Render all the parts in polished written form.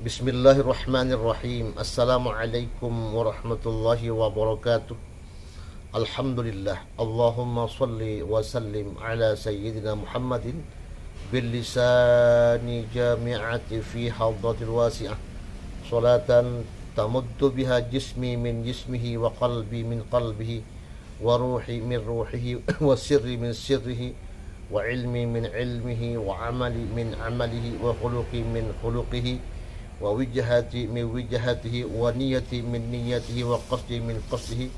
Bismillahirrahmanirrahim. Assalamualaikum warahmatullahi wabarakatuh. Alhamdulillah. Allahumma salli wa sallim ala sayyidina Muhammadin bil lisani jami'ati fi hawdatil wasi'ah. Salatan tamuddu biha jismi min jismihi wa qalbi min qalbihi wa ruhi min ruhihi wa sirri min sirrihi wa ilmi min ilmihi wa amali min amalihi wa khuluqi min khuluqihi wa wijhati min wijhatihi wa niyati min niyatihi wa qasdi min qasdihi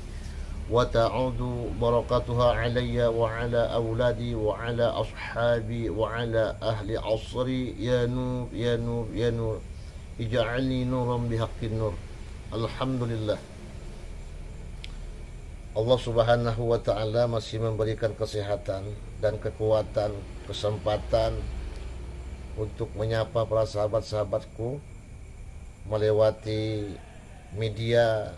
wa ta'udu barakatuha alayya wa ala awladi wa ala ashabi wa ala ahli asri ya nur ya nur ya nur ij'alni nuran bihaqqin nur. Alhamdulillah, Allah subhanahu wa ta'ala masih memberikan kesehatan dan kekuatan, kesempatan untuk menyapa para sahabat-sahabatku melewati media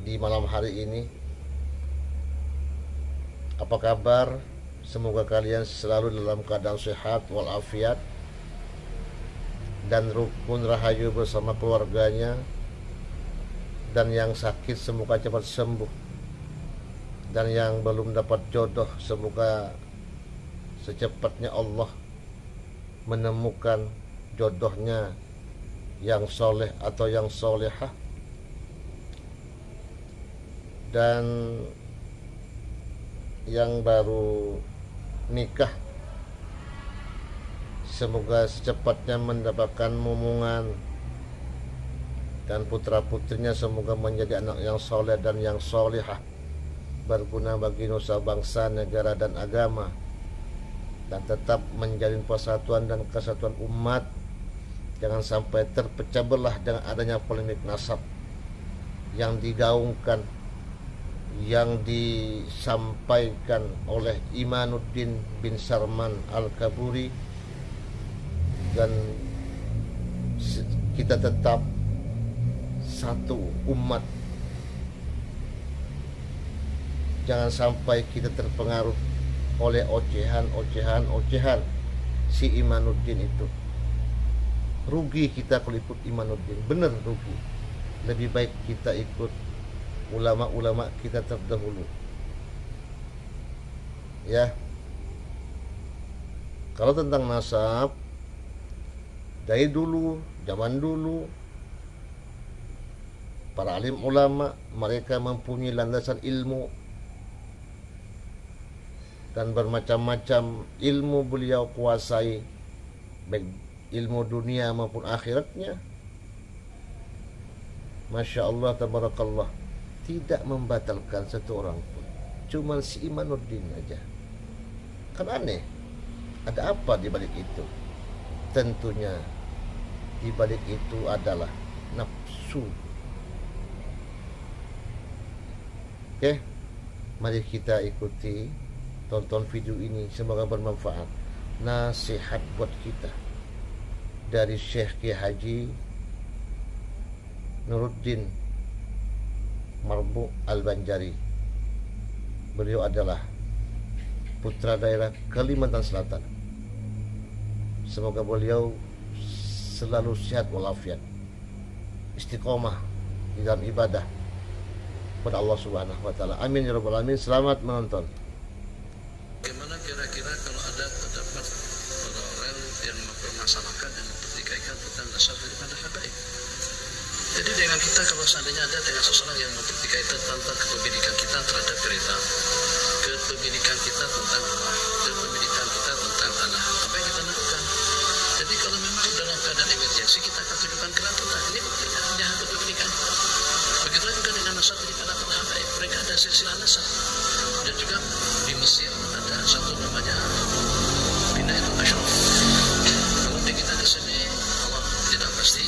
di malam hari ini. Apa kabar? Semoga kalian selalu dalam keadaan sehat walafiat dan rukun rahayu bersama keluarganya, dan yang sakit semoga cepat sembuh, dan yang belum dapat jodoh semoga secepatnya Allah menemukan jodohnya yang soleh atau yang solehah. Dan yang baru nikah semoga secepatnya mendapatkan momongan, dan putra putrinya semoga menjadi anak yang soleh dan yang solehah, berguna bagi nusa bangsa, negara dan agama, dan tetap menjalin persatuan dan kesatuan umat. Jangan sampai terpecah belah dengan adanya polemik nasab yang digaungkan, yang disampaikan oleh Imanuddin bin Sarman Al-Kaburi, dan kita tetap satu umat. Jangan sampai kita terpengaruh oleh ocehan si Imanuddin itu. Rugi kita kalau ikut Imanuddin, bener rugi. Lebih baik kita ikut ulama-ulama kita terdahulu, ya. Kalau tentang nasab, dari dulu, zaman dulu, para alim ulama mereka mempunyai landasan ilmu, dan bermacam-macam ilmu beliau kuasai, baik ilmu dunia maupun akhiratnya. Masya Allah, tabarakallah, tidak membatalkan satu orang pun, cuma si Imanuddin aja. Kan aneh, ada apa di balik itu? Tentunya di balik itu adalah nafsu. Oke, mari kita ikuti, tonton video ini, semoga bermanfaat. Nasihat buat kita dari Syekh Kiai Haji Nuruddin Marbu Al-Banjari. Beliau adalah putra daerah Kalimantan Selatan. Semoga beliau selalu sehat walafiat, istiqomah di dalam ibadah kepada Allah Subhanahu wa taala. Amin ya rabbal alamin. Selamat menonton. Bagaimana kira-kira kalau ada terdapat orang yang mempermasalahkan dan mempertikaikan tentang nasab daripada habaib? Jadi dengan kita, kalau seandainya ada dengan seseorang yang mempertikaikan tentang kepemilikan kita terhadap kereta, kepemilikan kita tentang rumah, kepemilikan kita tentang tanah, apa yang kita lakukan? Jadi kalau memang dalam keadaan emergensi, kita akan tunjukkan kerapatan. Ini buktinya hanya kepemilikan. Begitu juga dengan nasab daripada para habaib, mereka ada silsilah nasab. Dan juga di Mesir ada satu namanya Binayatul Ashraf. Kalau di kita di sini Allah tidak pasti.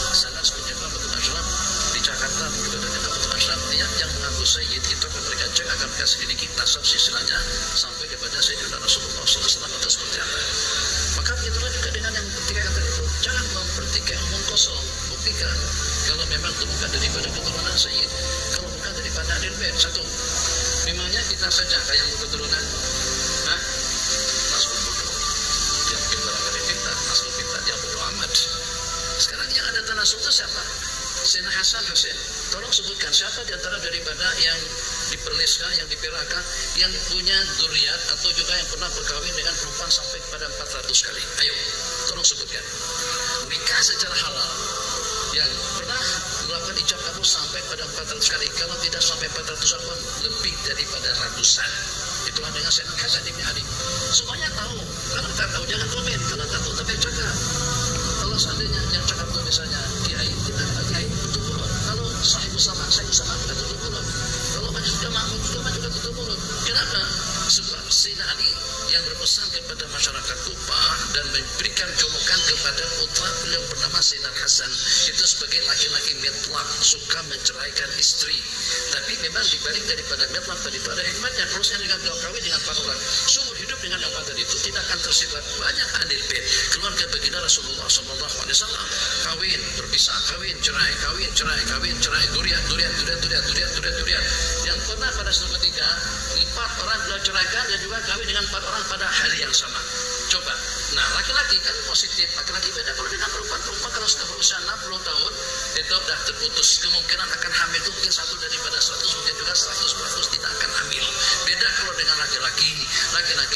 Salah satunya Binayatul Ashraf di Jakarta, begitu ada Binayatul Ashraf, dia yang mengaku Sayyid itu mereka cek akan mereka sedikit nasab silsilahnya sampai kepada Sayyidina Rasulullah SAW atau seperti apa. Maka begitulah juga dengan yang mempertikaikan tadi itu. Jangan mempertikaikan, mengkosong, buktikan kalau memang itu bukan daripada keturunan Sayyid, kalau bukan daripada Ahlul Bait. Satu, memangnya kita saja yang berketurunan, nah, langsung bodoh. Dia mungkin barangkali kita Rasul itu siapa? Sayyidina Hasan Husain. Tolong sebutkan siapa di antara daripada yang diperliskan, yang dipirakan, yang punya dzurriyyat atau juga yang pernah berkawin dengan perempuan sampai kepada 400 kali. Ayo, tolong sebutkan. Nikah secara halal yang pernah melakukan ijab kabul sampai pada 400 kali. Kalau tidak sampai 400 pun lebih daripada ratusan. Itulah dengan Sayyidina Hasan bin Ali. Semuanya tahu. Kalau tak tahu jangan komen. Kalau tak tahu tapi cakap. Kalau seandainya yang cakap itu misalnya kiai, kita kata kiai tutup mulut. Kalau sahib sama kita tutup mulut. Kalau majlis jamaah juga tutup mulut. Kenapa? Sebab Sayyidina Ali yang berpesan kepada masyarakat Kufah dan memberikan julukan kepada putra beliau bernama Sayyidina Hasan itu sebagai laki-laki mitlaq, suka menceraikan istri. Tapi memang dibalik daripada mitlaq daripada hikmatnya, terusnya dengan beliau kawin dengan 4 orang, sumur hidup dengan yang 4 itu tidak akan tersebar banyak ahli bait keluarga baginda Rasulullah SAW. Kawin berpisah, kawin cerai, durian. Yang pernah pada suatu ketika 4 orang beliau ceraikan dan juga kawin dengan 4 orang pada hari yang sama. Coba. Nah, laki-laki kan positif, laki-laki beda kalau dengan perempuan kalau sudah berusia 60 tahun itu sudah terputus, kemungkinan akan hamil itu mungkin 1 daripada 100, mungkin juga 100% tidak akan hamil. Beda kalau dengan laki-laki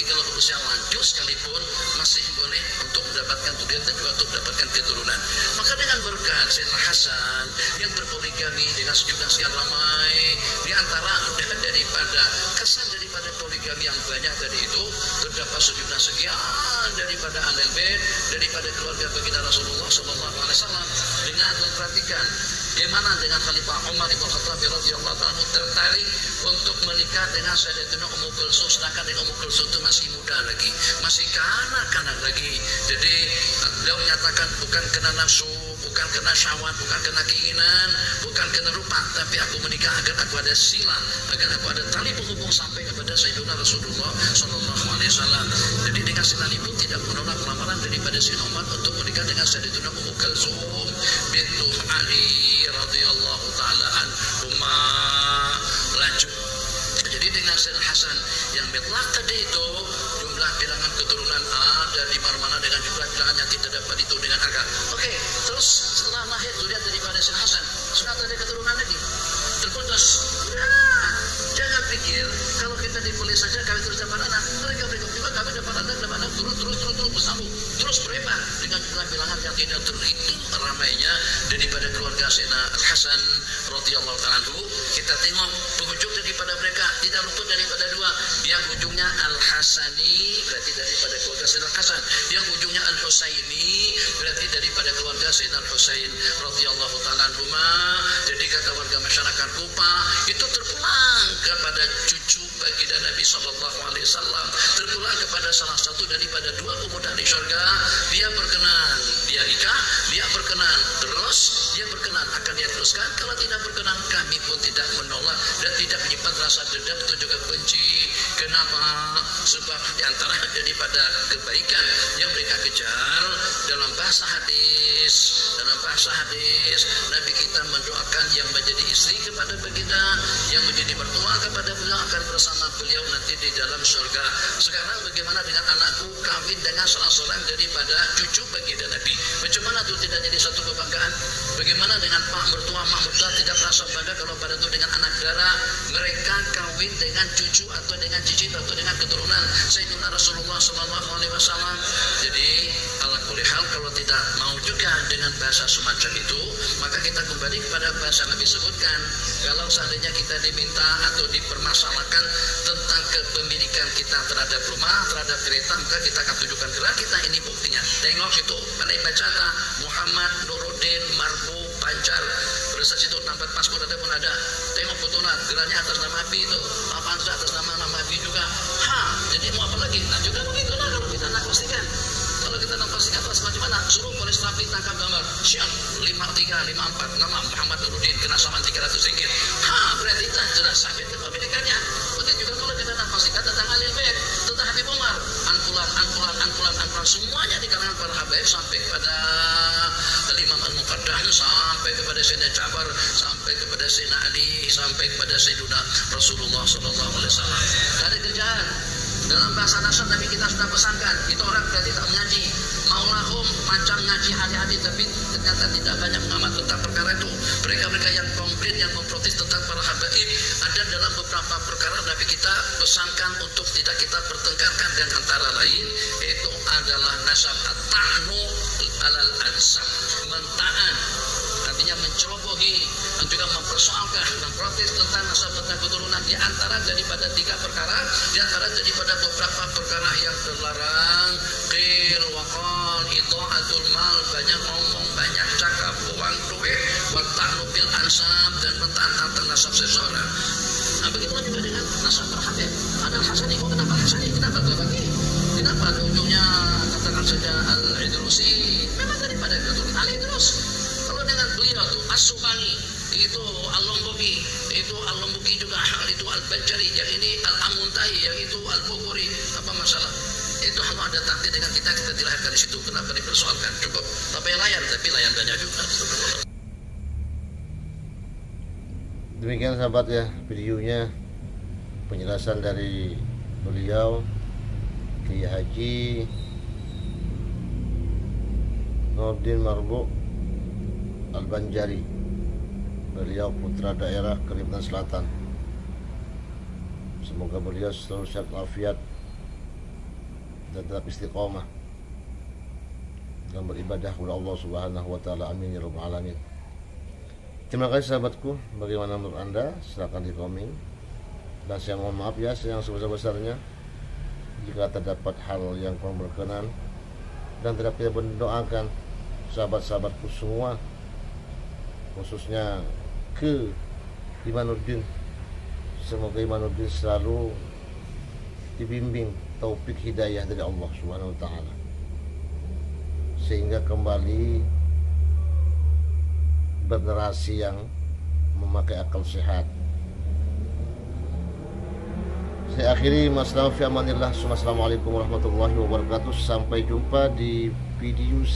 kalau berusia lanjut sekalipun masih boleh untuk mendapatkan durian dan juga untuk mendapatkan keturunan. Maka dengan berkat Sayyidina Hasan yang berpoligami dengan sejumlah sekian ramai di antara daripada kesan daripada poligami yang banyak tadi itu terdapat sejumlah sekian daripada ahlul bait, daripada keluarga baginda Rasulullah SAW. Dengan memperhatikan bagaimana dengan Khalifah Umar bin Khattab radhiyallahu anhu tertarik untuk menikah dengan Sayyidatina Ummu Kulsum, sedangkan Ummu Kulsum itu masih muda lagi, masih kanak-kanak lagi. Jadi beliau menyatakan bukan kena nafsu, bukan kena syahwat, bukan kena keinginan, bukan kena rupa, tapi aku menikah agar aku ada sila, agar aku ada tali penghubung sampai kepada Sayyidina Rasulullah SAW. Jadi dengan sila pun tidak menolak lamaran daripada Sayyidina Umar untuk menikah dengan Sayyidatina Ummu Kulsum bintu Ali radhiyallahu taala anhuma. Lanjut. Jadi dengan Sayyidina Hasan yang mitlaq tadi itu jumlah bilangan keturunan ada di mana-mana dengan jumlah bilangan yang tidak dapat itu dengan angka. Oke, terus setelah lahir dilihat daripada Sayyidina Hasan sudah ada keturunan lagi terputus. Nah, jangan pikir kalau kita dipilih saja kami terus dapat anak, mereka juga kami dapat anak terus bersambung, terus berebat dengan jumlah bilangan yang tidak terhitung ramainya daripada keluarga Sayyidina Hasan radhiyallahu ta'ala anhu. Kita tengok penghujung daripada mereka tidak luput daripada 2. Yang ujungnya Al-Hasani berarti daripada keluarga Sayyidina Hasan, yang ujungnya Al-Husaini berarti daripada keluarga Sayyidina Husain radhiyallahu ta'ala anhu. Jadi kata warga masyarakat Kufah itu terpulang kepada cucu baginda Nabi SAW, terpulang kepada salah satu daripada 2 pemuda di surga. Dia berkenan, dia nikah, dia berkenan, terus dia berkenan akan dia teruskan. Kalau tidak berkenan, kami pun tidak menolak dan tidak menyimpan rasa dendam atau juga benci. Kenapa? Sebab di antara daripada kebaikan yang mereka kejar dalam bahasa hadis Nabi kita mendoakan yang menjadi istri kepada baginda, yang menjadi mertua kepada beliau akan bersama beliau nanti di dalam surga. Sekarang bagaimana dengan anakku kawin dengan salah seorang daripada cucu baginda Nabi? Bagaimana itu tidak jadi satu kebanggaan? Bagaimana dengan pak mertua, mak mertua tidak merasa bangga kalau pada itu dengan anak darah mereka kawin dengan cucu atau dengan cicit atau dengan keturunan Sayyidina Rasulullah SAW. Jadi ala kulli hal kalau tidak mau juga dengan bahasa semacam itu, maka kita kembali kepada bahasa Nabi sebutkan. Kalau seandainya kita diminta atau dipermasalahkan tentang kepemilikan kita terhadap rumah, terhadap kereta, maka kita akan tunjukkan gerak kita ini buktinya. Tengok situ, pandai baca Muhammad Nuruddin Marbu Pancar. Pada situ nampak paspor ada pun ada. Tengok fotonya, geraknya atas nama Abi itu, Avanza atas nama Abi juga. Jadi mau apa lagi? Nah juga begitulah kalau kita nak pastikan. Kalau kita nak pastikan atas macam mana? Suruh polis trafik tangkap gambar. Siap 5354 nama Muhammad Nuruddin kena saman 300 ringgit. Berarti tak jelas sampai ke pemilikannya. Begitu juga kalau kita nak pastikan tentang Alil Bait, tentang Habib Umar, angkulan semuanya di kalangan para habaib sampai kepada Imam Al-Muqaddah, sampai kepada Sayyidina Ja'far, sampai kepada Sayyidina Ali, sampai kepada Sayyidina Rasulullah SAW. Gak ada kerjaan. Dalam bahasa nasab Nabi kita sudah pesankan, itu orang berarti tak mengaji. Maulahum macam ngaji hari-hari, tapi ternyata tidak banyak mengamat tentang perkara itu. Mereka-mereka yang komplain, yang memprotes tentang para habaib, ada dalam beberapa perkara Nabi kita pesankan untuk tidak kita pertengkarkan, dan antara lain itu adalah nasab at-ta'nu alal ansab, mentaan, artinya mencerobohi dan juga mempersoalkan, memprotes tentang nasab, tentang keturunan, di antara daripada 3 perkara, di antara daripada beberapa perkara yang terlarang, qil wa qal, ita'atul mal, banyak ngomong, banyak cakap, uang duit, wa ta'nu bil ansab, dan mentaan tentang nasab seseorang. Nah, begitu juga dengan nasab terhadap ada Hasani. Kok kenapa Hasani? Kenapa terbagi? Kenapa ujungnya katakan saja Al-Idrusi? Memang daripada keturunan Al-Idrus. Kalau dengan beliau itu As-Subani, itu Al-Lomboki, itu Al-Lomboki juga, itu Al-Bajari, yang ini Al-Amuntai, yang itu Al-Bogori. Apa masalah? Itu hanya ada takdir dengan kita dilahirkan di situ. Kenapa dipersoalkan? Cukup apa yang layan, tapi layan banyak juga. Demikian sahabat ya, videonya, penjelasan dari beliau Kiai Haji Nurdin Marbu Al-Banjari. Beliau putra daerah Kalimantan Selatan. Semoga beliau selalu sehat walafiat dan tetap istiqomah dalam beribadah kepada Allah Subhanahu wa taala. Amin ya rabbal alamin. Terima kasih sahabatku. Bagaimana menurut Anda? Silahkan di komen. Dan saya mohon maaf ya, yang sebesar-besarnya jika terdapat hal yang kurang berkenan, dan tidak kita mendoakan sahabat-sahabatku semua, khususnya ke Imanuddin. Semoga Imanuddin selalu dibimbing taufik hidayah dari Allah Subhanahu wa taala, sehingga kembali generasi yang memakai akal sehat. Saya akhiri, masalah fi amanillah. Assalamualaikum warahmatullahi wabarakatuh. Sampai jumpa di video